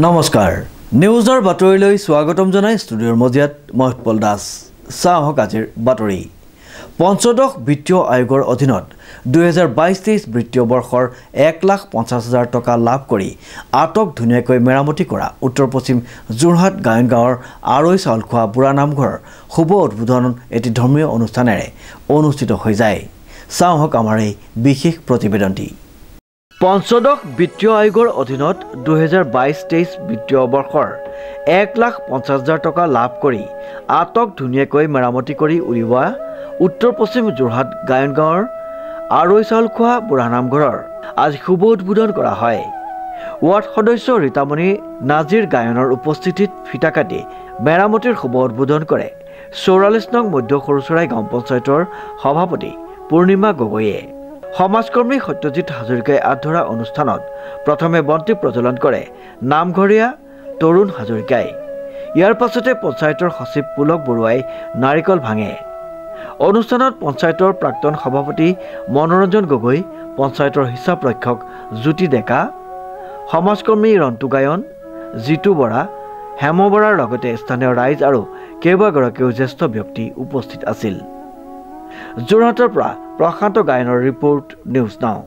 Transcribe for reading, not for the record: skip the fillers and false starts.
নমস্কাৰ নিউজৰ বাতৰিলৈ স্বাগতম জনাই ষ্টুডিঅ'ৰ মজিয়াত মই উৎপল দাস চাহক আজিৰ বাতৰি পঞ্চদশ বিত্তীয় আয়োগৰ অধীনত 2022-23 বিত্তীয় বৰ্ষৰ 1,50,000 টকা লাভ কৰি আটক ধুনীয়াকৈ মেৰামতি কৰা উত্তৰ পশ্চিম যোৰহাট গায়নগাঁৱৰ আৰৈ চাউল খোৱা বুঢ়া নামঘৰৰ শুভ উদ্বোধন এটি ধৰ্মীয় অনুষ্ঠানেৰে অনুষ্ঠিত হৈ যায় চাহক আমাৰ এই বিশেষ প্ৰতিবেদনটি পঞ্চদশ বিত্তীয় আয়োগৰ অধীনত 2022-23 বিত্তীয় বৰ্ষৰ 1,50,000 টকা লাভ কৰি আটক ধুনীয়াকৈ মেৰামতি কৰি উলিওৱা উত্তৰ পশ্চিম যোৰহাট গায়নগাঁৱৰ আৰৈ চাউল খোৱা বুঢ়া নামঘৰৰ আজি শুভ উদ্বোধন কৰা হয় ৱাৰ্ড সদস্য ৰীতামণি নাজিৰ গায়নৰ উপস্থিতিত ফিটা কাটি মেৰামতিৰ শুভ উদ্বোধন কৰে 44 নং মধ্য সৰুচৰাই গাঁও পঞ্চায়তৰ সভাপতি পূৰ্ণিমা গগৈয়ে সমাজকৰ্মী সত্যজিৎ হাজৰিকাই আধৰা অনুষ্ঠানত প্ৰথমে বন্তি প্ৰজ্বলন কৰে নামঘৰীয়া তৰুণ হাজৰিকাই ইয়াৰ পাছতে পঞ্চায়তৰ সচিব পুলক বৰুৱাই নাৰিকল ভাঙে অনুষ্ঠানত পঞ্চায়তৰ প্ৰাক্তন সভাপতি মনোৰঞ্জন গগৈ পঞ্চায়তৰ হিচাপ ৰক্ষক জ্যোতি ডেকা সমাজকৰ্মী ৰন্তু গায়ন জিতু বৰা হেম বৰাৰ লগতে স্থানীয় ৰাইজ আৰু কেইবাগৰাকীও জ্যেষ্ঠ ব্যক্তি উপস্থিত আছিল যোৰহাটৰ পৰা প্ৰশান্ত গায়নৰ ৰিপোৰ্ট নিউজ নাও